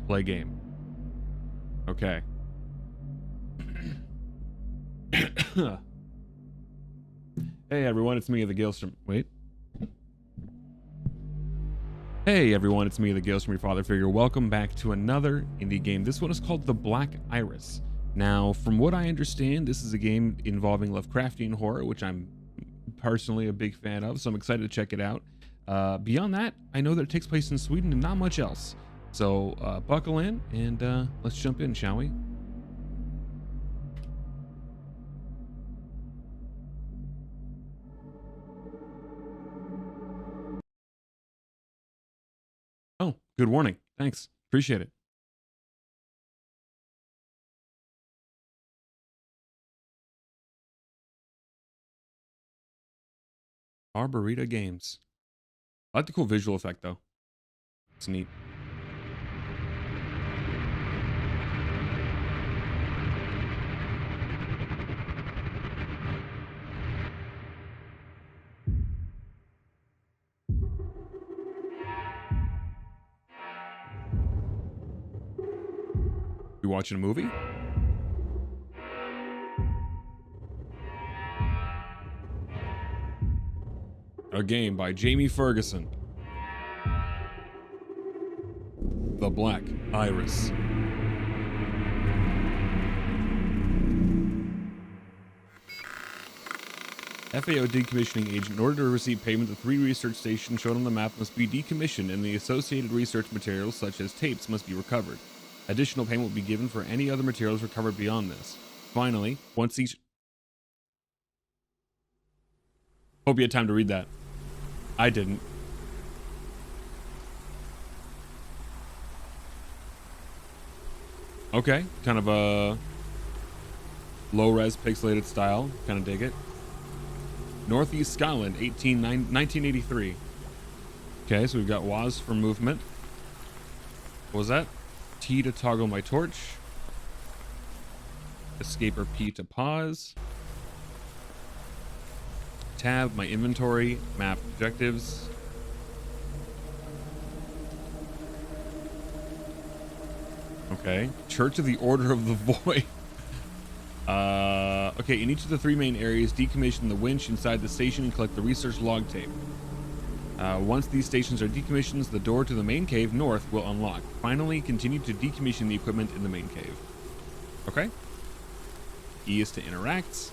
Play game. Okay. Hey everyone, it's me, the Galestrom. Wait. Hey everyone, it's me, the Galestrom, your father figure. Welcome back to another indie game. This one is called The Black Iris. Now, from what I understand, this is a game involving Lovecraftian horror, which I'm personally a big fan of, so I'm excited to check it out. Beyond that, I know that it takes place in Sweden and not much else. So buckle in and let's jump in, shall we? Oh, good warning. Thanks. Appreciate it. Arboreta Games. I like the cool visual effect, though. It's neat. You watching a movie? A game by Jamie Ferguson. The Black Iris. FAO decommissioning agent. In order to receive payment, the 3 research stations shown on the map must be decommissioned and the associated research materials such as tapes must be recovered. Additional payment will be given for any other materials recovered beyond this. Finally, once each... Hope you had time to read that. I didn't. Okay, kind of a low-res pixelated style. Kind of dig it. Northeast Scotland, 1983. Okay, so we've got WAS for movement. What was that? T to toggle my torch. Escape or P to pause. Tab, my inventory, map objectives. Okay. Church of the Order of the Void. Okay, in each of the 3 main areas, decommission the winch inside the station and collect the research log tape. Once these stations are decommissioned, the door to the main cave north will unlock. Finally, continue to decommission the equipment in the main cave. Okay. E is to interact.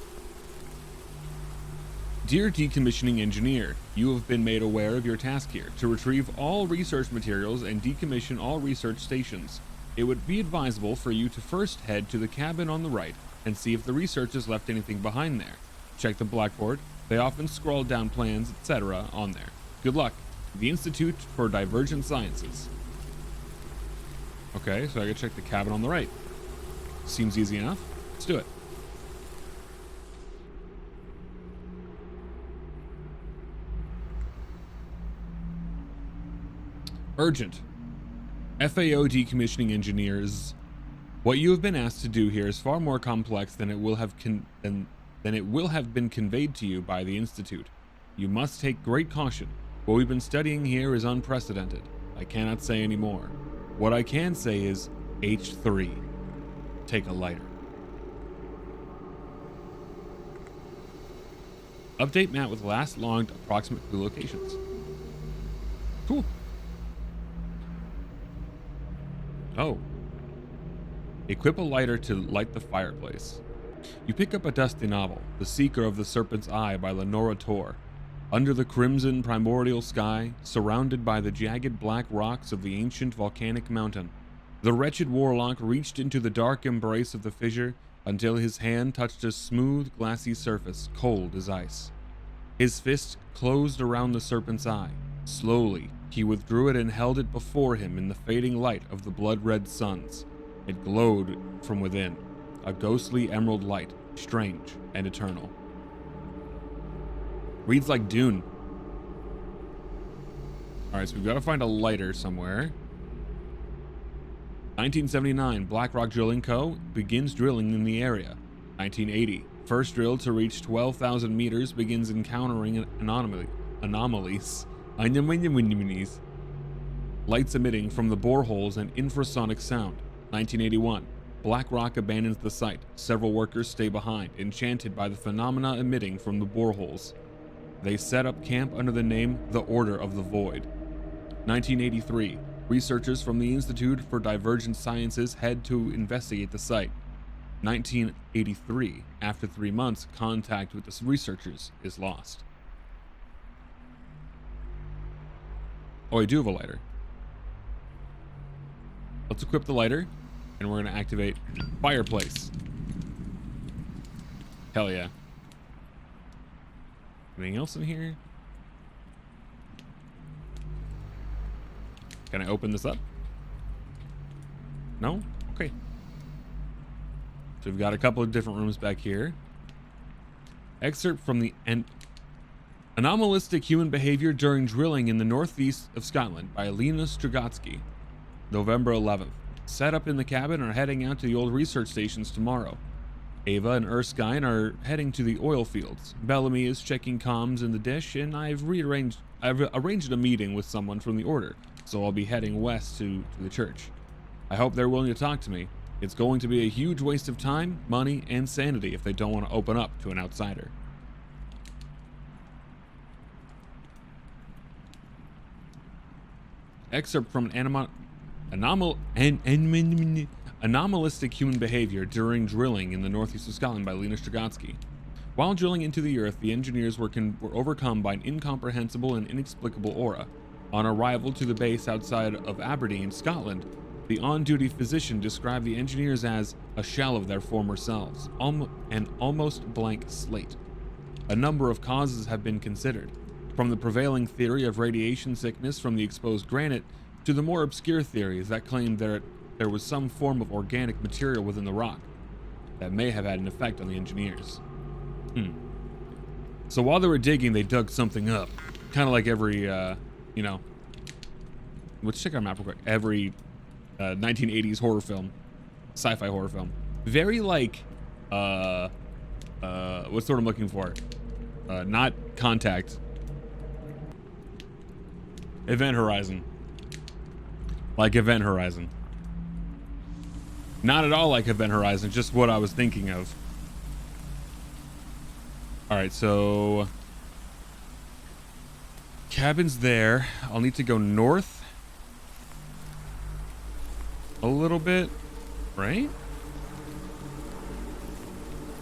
Dear Decommissioning Engineer, you have been made aware of your task here, to retrieve all research materials and decommission all research stations. It would be advisable for you to first head to the cabin on the right and see if the researchers left anything behind there. Check the blackboard. They often scroll down plans, etc. on there. Good luck. The Institute for Divergent Sciences. Okay, so I gotta check the cabin on the right. Seems easy enough. Let's do it. Urgent. FAO decommissioning engineers. What you have been asked to do here is far more complex than it will have been conveyed to you by the Institute. You must take great caution. What we've been studying here is unprecedented. I cannot say any more. What I can say is H3. Take a lighter. Update map with last logged approximate clue locations. Cool. Oh. Equip a lighter to light the fireplace. You pick up a dusty novel, The Seeker of the Serpent's Eye by Lenora Tor. Under the crimson primordial sky, surrounded by the jagged black rocks of the ancient volcanic mountain, the wretched warlock reached into the dark embrace of the fissure until his hand touched a smooth, glassy surface, cold as ice. His fist closed around the serpent's eye. Slowly, he withdrew it and held it before him in the fading light of the blood-red suns. It glowed from within, a ghostly emerald light, strange and eternal. Reads like Dune. Alright, so we've got to find a lighter somewhere. 1979, Blackrock Drilling Co. begins drilling in the area. 1980, first drill to reach 12,000 meters begins encountering anomalies. Lights emitting from the boreholes and infrasonic sound. 1981. BlackRock abandons the site. Several workers stay behind, enchanted by the phenomena emitting from the boreholes. They set up camp under the name The Order of the Void. 1983. Researchers from the Institute for Divergent Sciences head to investigate the site. 1983. After 3 months, contact with the researchers is lost. Oh, I do have a lighter. Let's equip the lighter, and we're going to activate fireplace. Hell yeah. Anything else in here? Can I open this up? No? Okay. So we've got a couple of different rooms back here. Excerpt from the Anomalistic Human Behavior During Drilling in the Northeast of Scotland by Lena Strugatsky. November 11th. Set up in the cabin and are heading out to the old research stations tomorrow. Ava and Erskine are heading to the oil fields. Bellamy is checking comms in the dish, and I've arranged a meeting with someone from the order, so I'll be heading west to the church. I hope they're willing to talk to me. It's going to be a huge waste of time, money, and sanity if they don't want to open up to an outsider. Excerpt from Anomalistic Human Behavior During Drilling in the Northeast of Scotland by Lena Strugatsky. While drilling into the earth, the engineers were overcome by an incomprehensible and inexplicable aura. On arrival to the base outside of Aberdeen, Scotland, the on-duty physician described the engineers as a shell of their former selves, an almost blank slate. A number of causes have been considered, from the prevailing theory of radiation sickness from the exposed granite to the more obscure theories that claimed that there was some form of organic material within the rock that may have had an effect on the engineers. So while they were digging, they dug something up. Kind of like every, let's check our map real quick. Every 1980s horror film, sci-fi horror film. Very like, what's the word I'm looking for? Not Contact. Event Horizon. Like Event Horizon. Not at all like Event Horizon, just what I was thinking of. Alright, so cabin's there. I'll need to go north a little bit, right?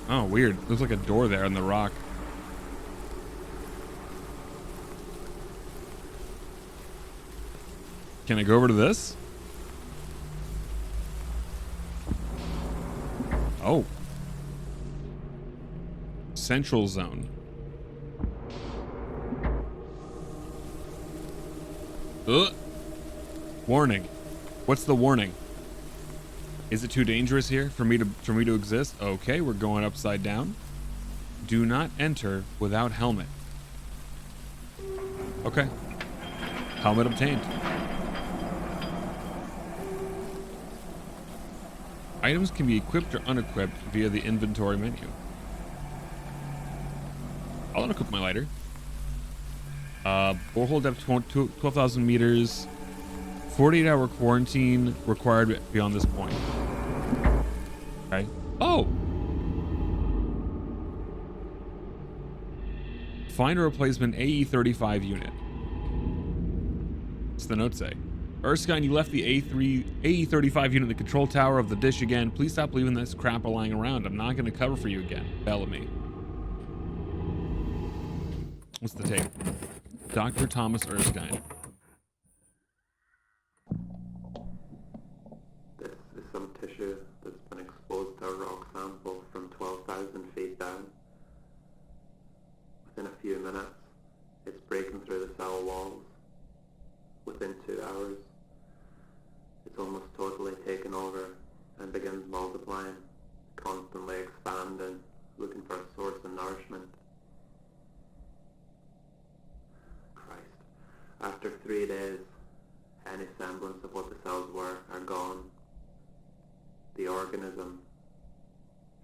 Oh, weird. Looks like a door there on the rock. Can I go over to this? Oh. Central zone. Ugh. Warning. What's the warning? Is it too dangerous here for me to exist? Okay, we're going upside down. Do not enter without helmet. Okay. Helmet obtained. Items can be equipped or unequipped via the inventory menu. I'll unequip my lighter. Borehole depth 12,000 meters. 48-hour quarantine required beyond this point. Okay. Oh! Find a replacement AE-35 unit. What's the note say? Erskine, you left the AE-35 unit in the control tower of the dish again. Please stop leaving this crap lying around. I'm not going to cover for you again. Bellamy. What's the tape? Dr. Thomas Erskine. This is some tissue that's been exposed to a rock sample from 12,000 feet down. Within a few minutes, it's breaking through the cell walls. Within 2 hours, it's almost totally taken over and begins multiplying, constantly expanding, looking for a source of nourishment. Christ. After 3 days, any semblance of what the cells were are gone. The organism,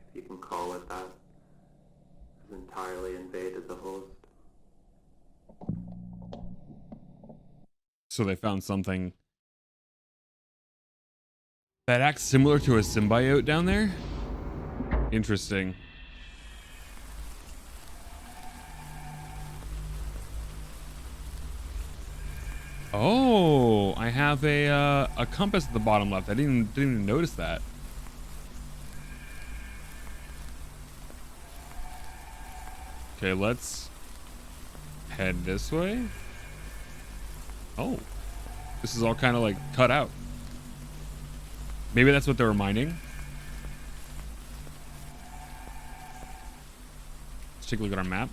if you can call it that, has entirely invaded the host. So they found something That acts similar to a symbiote down there? Interesting. Oh, I have a compass at the bottom left. I didn't even notice that. Okay, let's head this way. Oh, this is all kind of like cut out. Maybe that's what they were mining. Let's take a look at our map.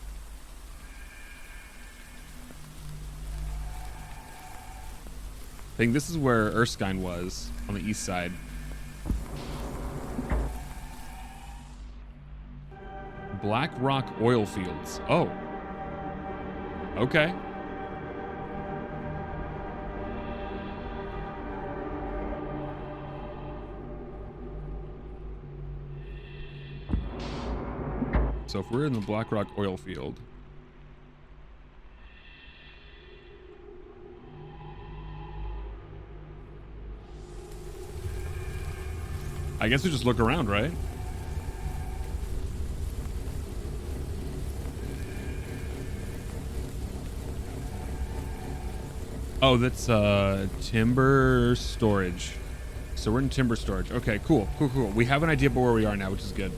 I think this is where Erskine was, on the east side. Black Rock oil fields. Oh. Okay. So if we're in the Black Rock oil field, I guess we just look around, right? Oh, that's timber storage. So we're in timber storage. Okay, cool. We have an idea about where we are now, which is good.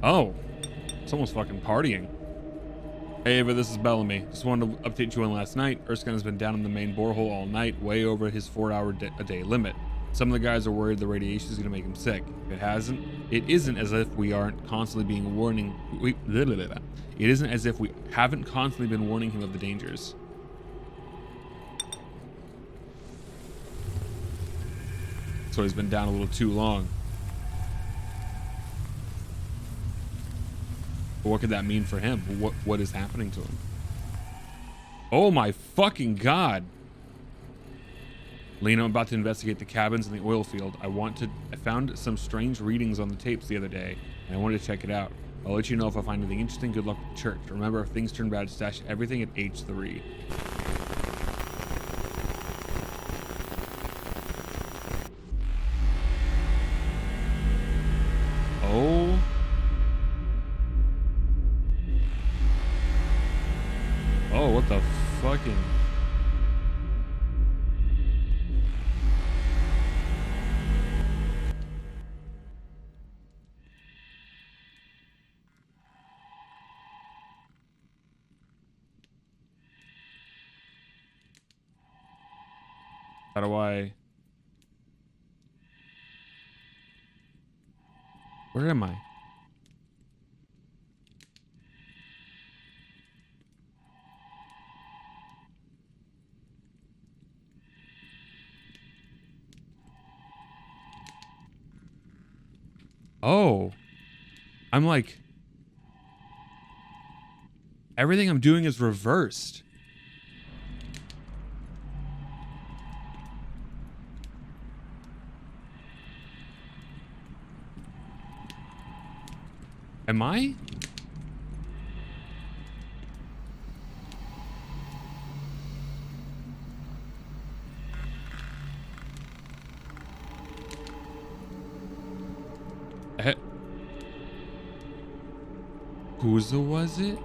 Oh, someone's fucking partying. Hey Ava, this is Bellamy. Just wanted to update you on last night. Erskine has been down in the main borehole all night, way over his 4-hour a day limit. Some of the guys are worried the radiation is going to make him sick. If it isn't as if we aren't constantly being warning. It isn't as if we haven't constantly been warning him of the dangers. So he's been down a little too long. But what could that mean for him? What is happening to him? Oh my fucking god. Lena, I'm about to investigate the cabins in the oil field. I found some strange readings on the tapes the other day, and I wanted to check it out. I'll let you know if I find anything interesting. Good luck with the church. Remember, if things turn bad, stash everything at H3. Oh. Oh, what the fucking... How do I... Where am I? Oh. I'm like... Everything I'm doing is reversed. Am I? Whose was it?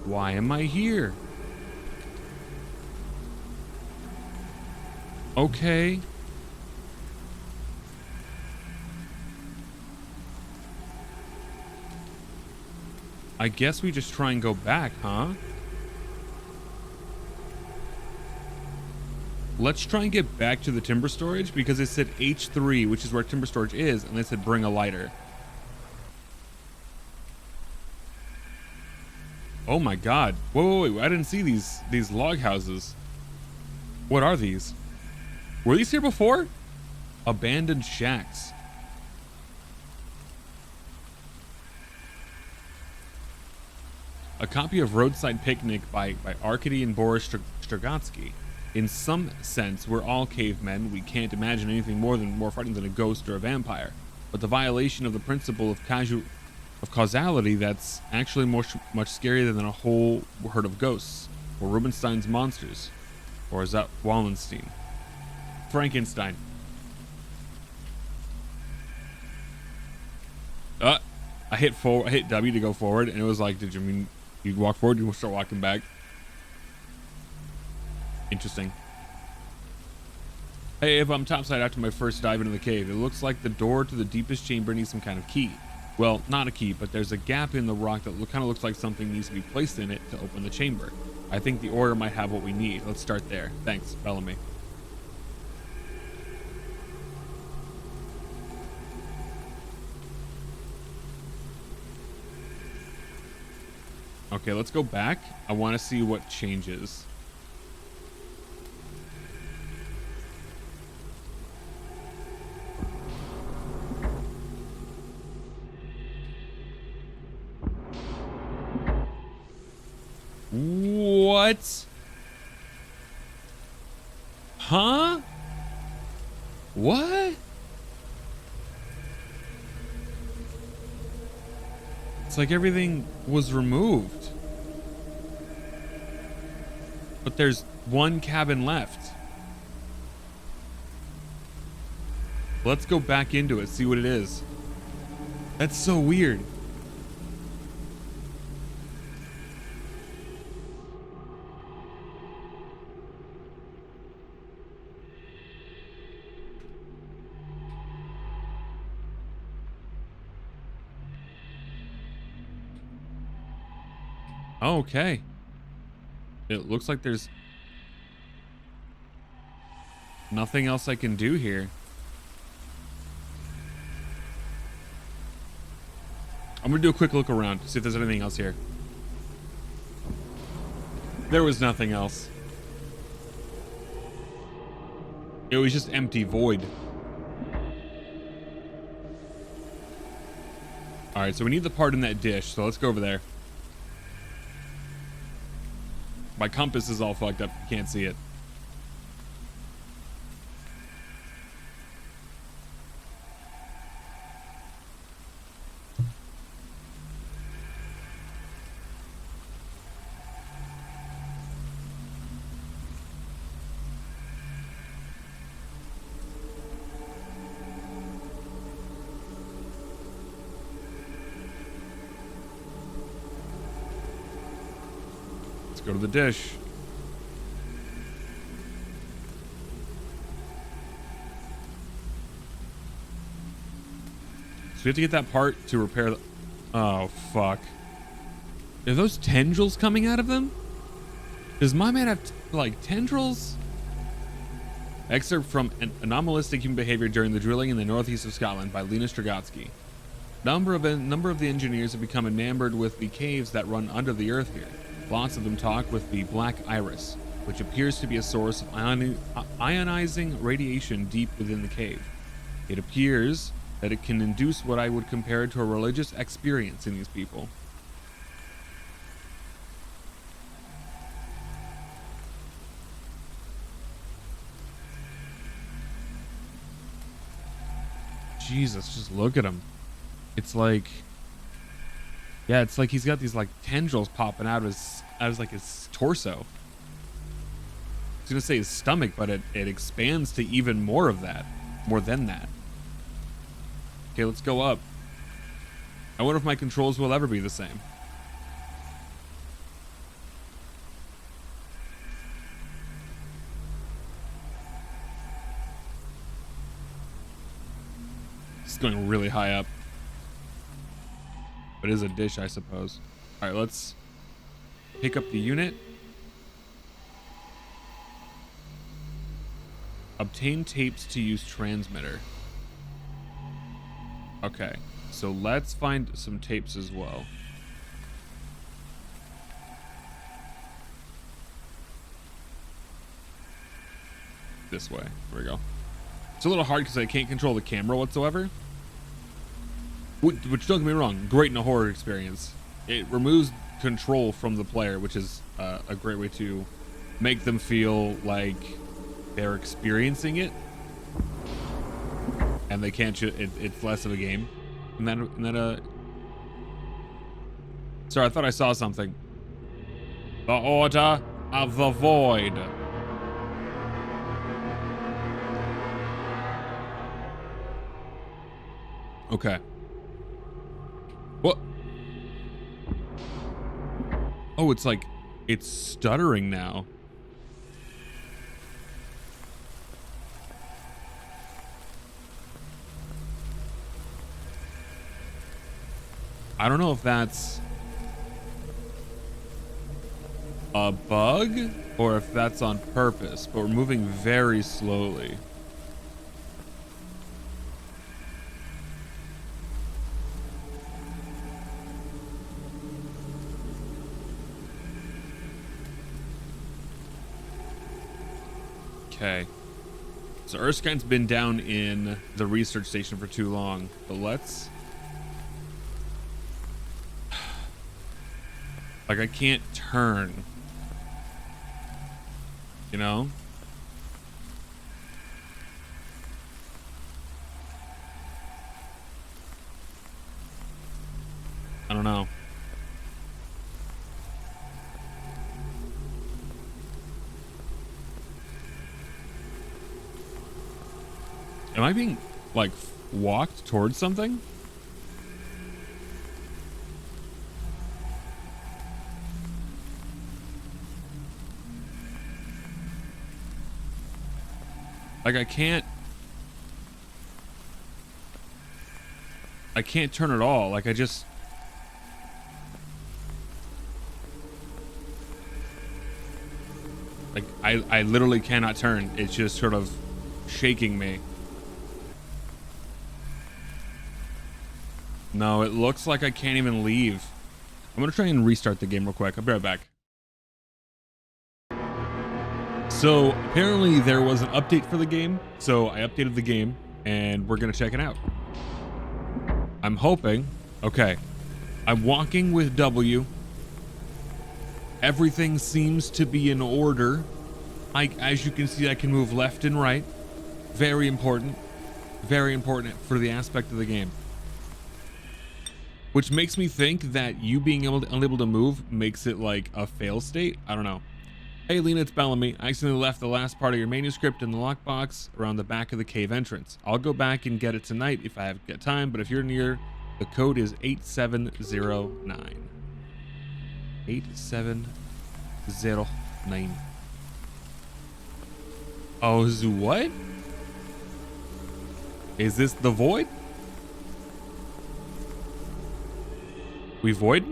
Why am I here? Okay. I guess we just try and go back, huh? Let's try and get back to the timber storage because it said H3, which is where timber storage is, and they said bring a lighter. Oh my god. Whoa, I didn't see these log houses. What are these? Were these here before? Abandoned shacks. A copy of Roadside Picnic by Arkady and Boris Strugatsky. In some sense, we're all cavemen. We can't imagine anything more frightening than a ghost or a vampire. But the violation of the principle of causality, that's actually much scarier than a whole herd of ghosts, or Rubinstein's monsters, or is that Wallenstein? Frankenstein. I hit forward. I hit W to go forward, and it was like, did you mean you walk forward? You start walking back. Interesting. Hey, if I'm topside after my first dive into the cave, it looks like the door to the deepest chamber needs some kind of key. Well, not a key, but there's a gap in the rock that kind of looks like something needs to be placed in it to open the chamber. I think the ore might have what we need. Let's start there. Thanks, Bellamy. Okay, let's go back. I want to see what changes. What? Huh? What? It's like everything was removed. But there's one cabin left. Let's go back into it, see what it is. That's so weird. Okay. It looks like there's nothing else I can do here. I'm gonna do a quick look around, see if there's anything else here. There was nothing else. It was just empty void. All right, so we need the part in that dish, so let's go over there. My compass is all fucked up. You can't see it. Let's go to the dish. So we have to get that part to repair the... Oh, fuck. Are those tendrils coming out of them? Does my man have, like, tendrils? Excerpt from Anomalistic Human Behavior During the Drilling in the Northeast of Scotland by Lena Strugatsky. Number of the engineers have become enamored with the caves that run under the earth here. Lots of them talk with the black iris, which appears to be a source of ionizing radiation deep within the cave. It appears that it can induce what I would compare to a religious experience in these people. Jesus, just look at him. It's like... Yeah, it's like he's got these like tendrils popping out of his torso. I was gonna say his stomach, but it expands to even more of that. More than that. Okay, let's go up. I wonder if my controls will ever be the same. It's going really high up. But it is a dish, I suppose. All right, let's pick up the unit. Obtain tapes to use transmitter. Okay, so let's find some tapes as well. This way. There we go. It's a little hard because I can't control the camera whatsoever. Which, don't get me wrong, great in a horror experience. It removes control from the player, which is a great way to make them feel like they're experiencing it, and they can't. It's less of a game. And then sorry, I thought I saw something. The Order of the Void. Okay. What? Oh, it's like, it's stuttering now. I don't know if that's a bug or if that's on purpose, but we're moving very slowly. Okay. So Erskine's been down in the research station for too long, but let's... Like, I can't turn. You know? I don't know. Am I being, like, walked towards something? Like, I can't turn at all. Like, I literally cannot turn. It's just sort of shaking me. No, it looks like I can't even leave. I'm gonna try and restart the game real quick. I'll be right back. So apparently there was an update for the game. So I updated the game and we're gonna check it out. I'm hoping. Okay. I'm walking with W. Everything seems to be in order. As you can see, I can move left and right. Very important. Very important for the aspect of the game. Which makes me think that you being unable to move makes it like a fail state. I don't know. Hey Lena, it's Bellamy. I accidentally left the last part of your manuscript in the lockbox around the back of the cave entrance. I'll go back and get it tonight if I have get time, but if you're near, the code is 8709. 8709. Oh, what? Is this the void? We void?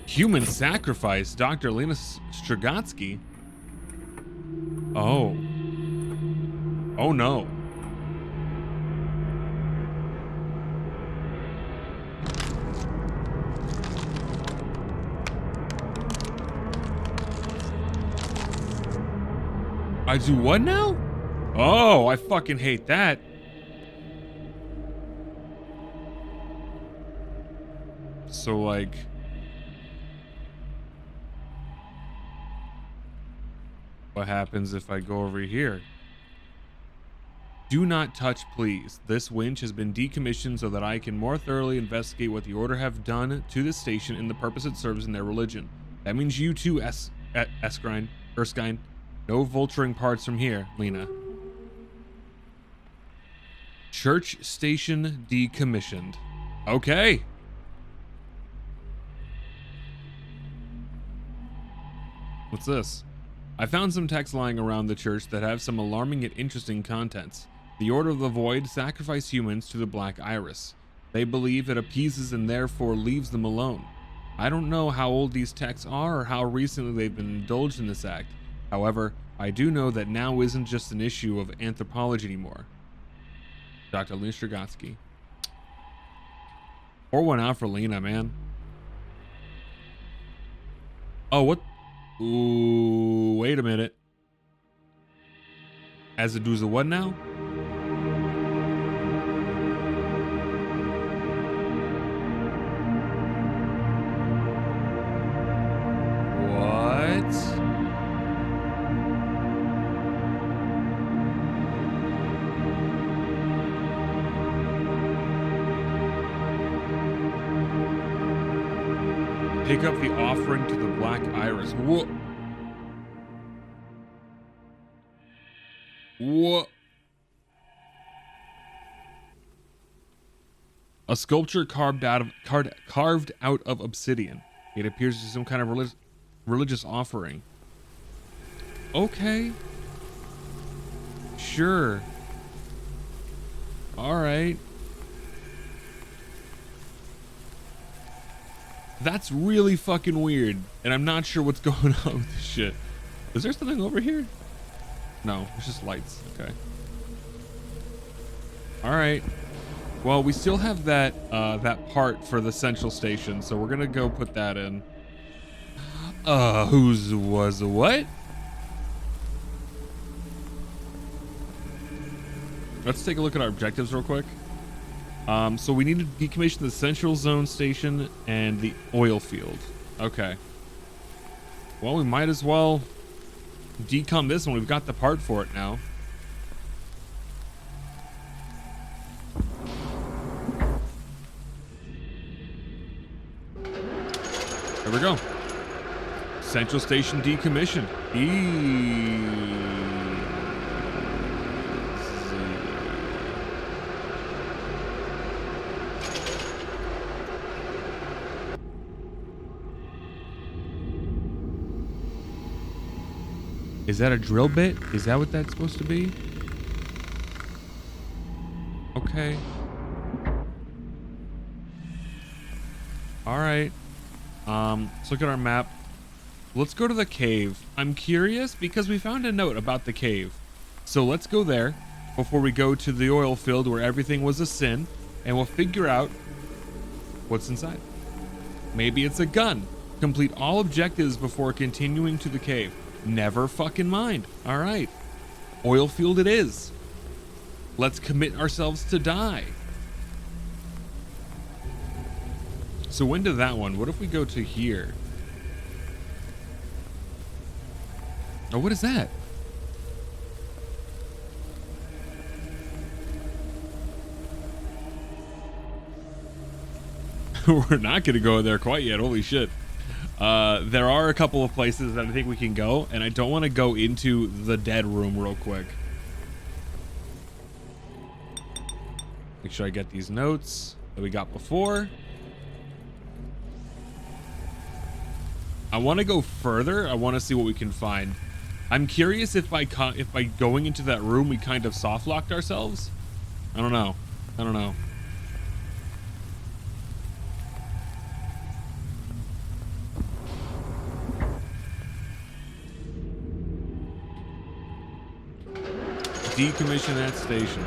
Human sacrifice, Dr. Lena Strugatsky. Oh. Oh no. I do what now? Oh, I fucking hate that. So like... What happens if I go over here? Do not touch, please. This winch has been decommissioned so that I can more thoroughly investigate what the Order have done to this station and the purpose it serves in their religion. That means you too, Erskine. No vulturing parts from here, Lena. Church station decommissioned. Okay. What's this? I found some texts lying around the church that have some alarming yet interesting contents. The Order of the Void sacrifice humans to the Black Iris. They believe it appeases and therefore leaves them alone. I don't know how old these texts are or how recently they've been indulged in this act. However, I do know that now isn't just an issue of anthropology anymore. Dr. Lena Strugatsky. Pour one out for Lena, man. Oh, what? Ooh, wait a minute. As it does a what now? What? Pick up the offering to the Black Iris. What? What? A sculpture carved out of obsidian. It appears to be some kind of religious offering. Okay. Sure. All right. That's really fucking weird, and I'm not sure what's going on with this shit. Is there something over here? No, it's just lights. Okay. All right. Well, we still have that that part for the central station, so we're gonna go put that in. Whose was what? Let's take a look at our objectives real quick. So we need to decommission the central zone station and the oil field. Okay. Well, we might as well decom this one. We've got the part for it now. There we go. Central station decommissioned. Is that a drill bit? Is that what that's supposed to be? Okay. All right. Let's look at our map. Let's go to the cave. I'm curious because we found a note about the cave. So let's go there before we go to the oil field where everything was a sin, and we'll figure out what's inside. Maybe it's a gun. Complete all objectives before continuing to the cave. Never fucking mind. All right. Oil field it is. Let's commit ourselves to die. So into that one, what if we go to here? Oh, what is that? We're not going to go there quite yet. Holy shit. There are a couple of places that I think we can go, and I don't want to go into the dead room real quick. Make sure I get these notes that we got before. I want to go further. I want to see what we can find. I'm curious if by going into that room we kind of soft locked ourselves. I don't know. I don't know. Decommission that station.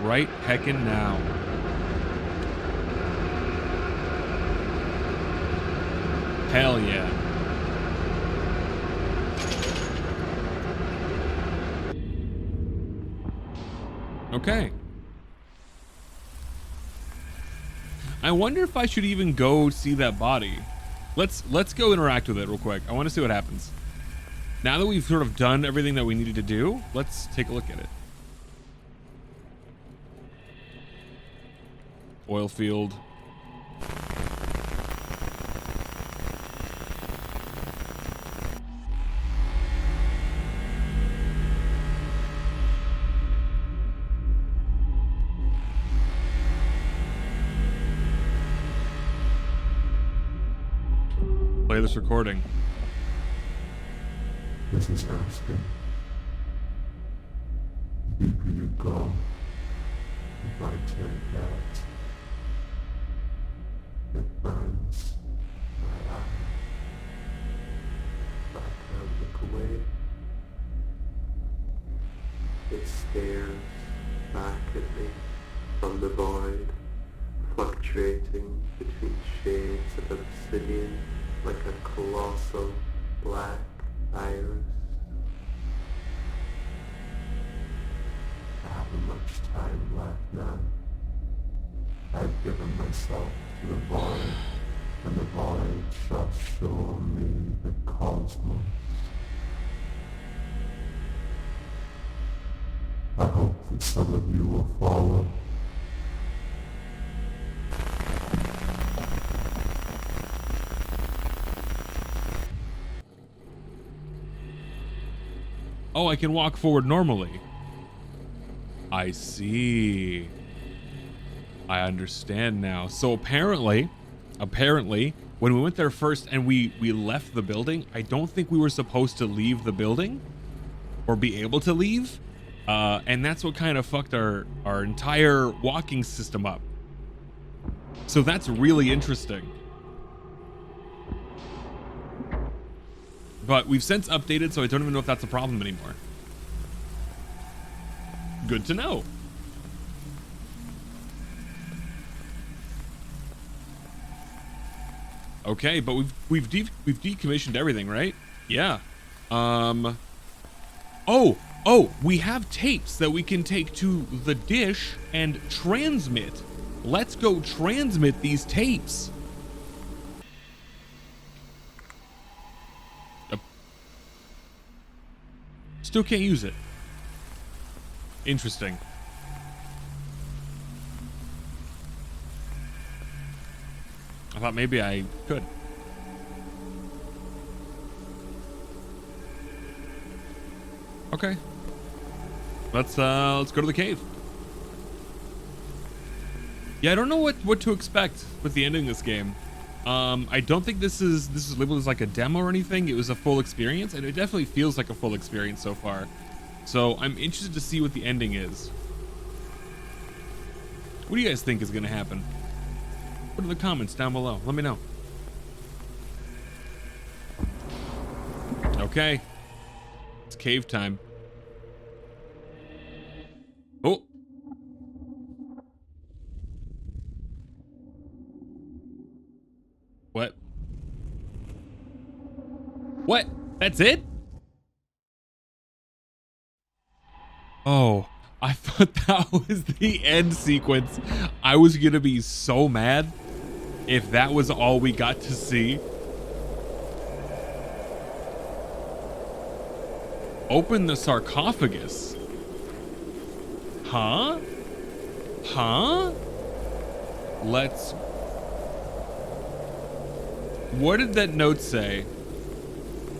Right heckin' now. Hell yeah. Okay. I wonder if I should even go see that body. Let's go interact with it real quick. I want to see what happens. Now that we've sort of done everything that we needed to do, let's take a look at it. Oil field. Play this recording. This is asking. Deeper you go, if I take that, it burns my eye. If I can look away, it stares back at me from the void, fluctuating between shades of obsidian like a colossal black iris. I haven't much time left now. I've given myself to the void, and the void shall show me the cosmos. I hope that some of you will follow. Oh, I can walk forward normally. I see. I understand now. So apparently, when we went there first and we left the building, I don't think we were supposed to leave the building or be able to leave. And that's what kind of fucked our entire walking system up. So that's really interesting. But we've since updated, so I don't even know if that's a problem anymore. Good to know. Okay, but we've decommissioned everything, right? Yeah. Oh, we have tapes that we can take to the dish and transmit. Let's go transmit these tapes. Still can't use it. Interesting. I thought maybe I could. Okay. Let's go to the cave. Yeah, I don't know what to expect with the ending of this game. I don't think this is labeled as like a demo or anything. It was a full experience, and it definitely feels like a full experience so far. So I'm interested to see what the ending is. What do you guys think is gonna happen? Put in the comments down below. Let me know. Okay. It's cave time. Oh. What? What? That's it? Oh, I thought that was the end sequence. I was gonna be so mad if that was all we got to see. Open the sarcophagus. Huh? Huh? Let's... What did that note say?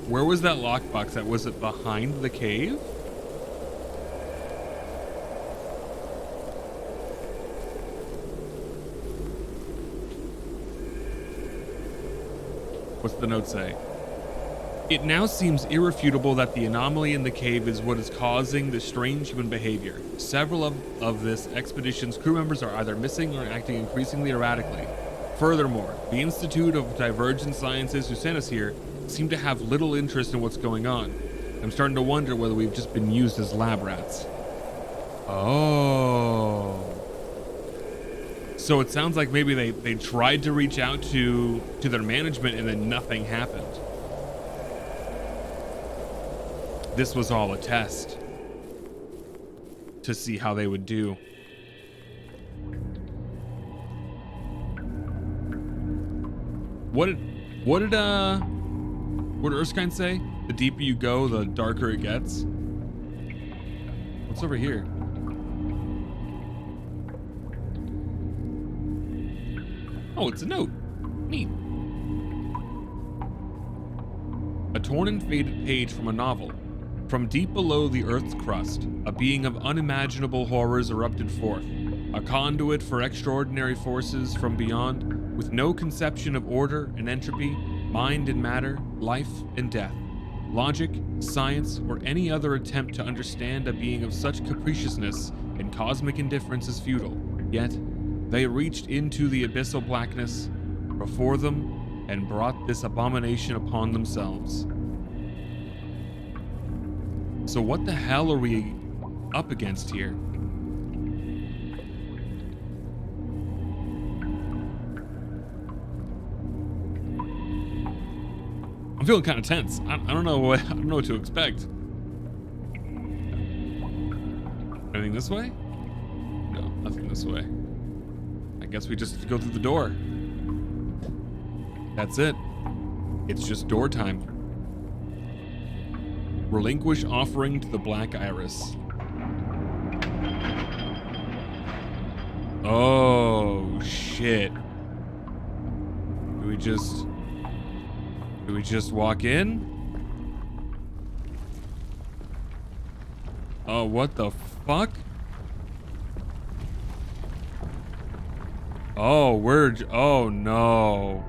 Where was that lockbox at? Was it behind the cave? What's the note say? It now seems irrefutable that the anomaly in the cave is what is causing the strange human behavior. Several of this expedition's crew members are either missing or acting increasingly erratically. Furthermore, the Institute of Divergent Sciences who sent us here seem to have little interest in what's going on. I'm starting to wonder whether we've just been used as lab rats. Oh. So it sounds like maybe they tried to reach out to their management and then nothing happened. This was all a test to see how they would do. What did Erskine say? The deeper you go, the darker it gets. What's over here? Oh, it's a note. Neat. A torn and faded page from a novel. From deep below the Earth's crust, a being of unimaginable horrors erupted forth, a conduit for extraordinary forces from beyond, with no conception of order and entropy, mind and matter, life and death, logic, science, or any other attempt to understand a being of such capriciousness and cosmic indifference is futile. Yet, they reached into the abyssal blackness before them and brought this abomination upon themselves. So what the hell are we up against here? I'm feeling kind of tense. I don't know what to expect. Anything this way? No, nothing this way. I guess we just go through the door. That's it. It's just door time. Relinquish offering to the Black Iris. Oh, shit. Do we just walk in? Oh, what the fuck? Oh, oh no.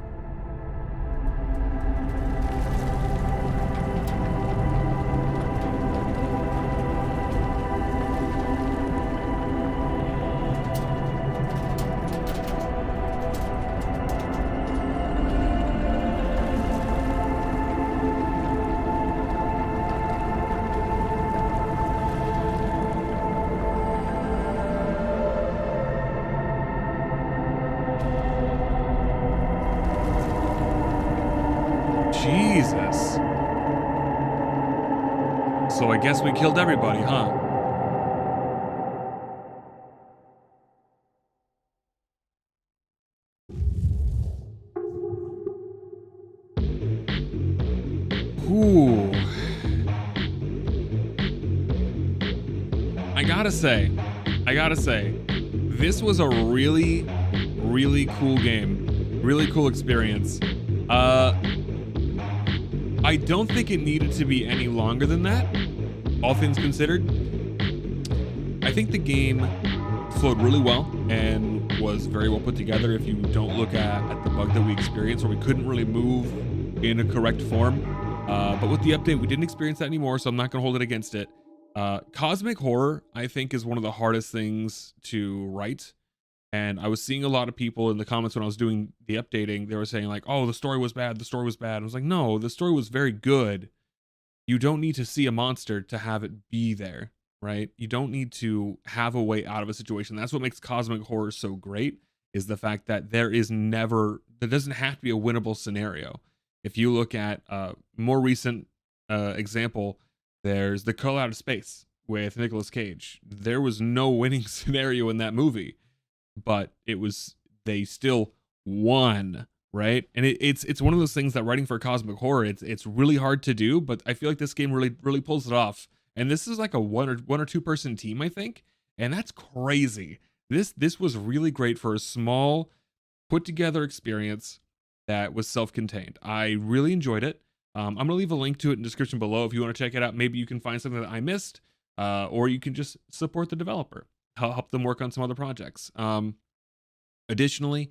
Jesus. So I guess we killed everybody, huh? Ooh. I gotta say, this was a really, really cool game. Really cool experience. I don't think it needed to be any longer than that, all things considered. I think the game flowed really well and was very well put together if you don't look at the bug that we experienced, where we couldn't really move in a correct form. But with the update, we didn't experience that anymore, so I'm not gonna hold it against it. Cosmic horror, I think, is one of the hardest things to write. And I was seeing a lot of people in the comments when I was doing the updating, they were saying like, oh, the story was bad, the story was bad. I was like, no, the story was very good. You don't need to see a monster to have it be there, right? You don't need to have a way out of a situation. That's what makes cosmic horror so great, is the fact that there doesn't have to be a winnable scenario. If you look at more recent example, there's The Call Out of Space with Nicolas Cage. There was no winning scenario in that movie, but they still won, right? And it's one of those things that writing for cosmic horror, it's really hard to do, but I feel like this game really pulls it off. And this is like a one or two person team, I think, and that's crazy. This was really great for a small, put together experience that was self-contained. I really enjoyed it. I'm gonna leave a link to it in the description below if you want to check it out. Maybe you can find something that I missed, or you can just support the developer, help them work on some other projects. Additionally,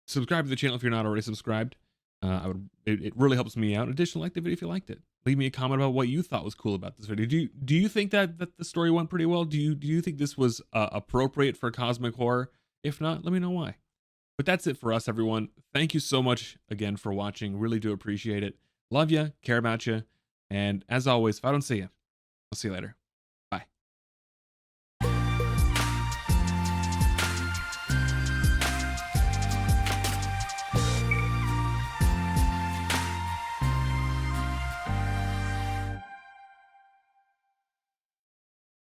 subscribe to the channel if you're not already subscribed. It really helps me out. Additionally, like the video if you liked it. Leave me a comment about what you thought was cool about this video. Do you think that the story went pretty well? Do you think this was appropriate for cosmic horror? If not, let me know why. But that's it for us, everyone. Thank you so much again for watching. Really do appreciate it. Love you, care about you, and as always, if I don't see you, I'll see you later.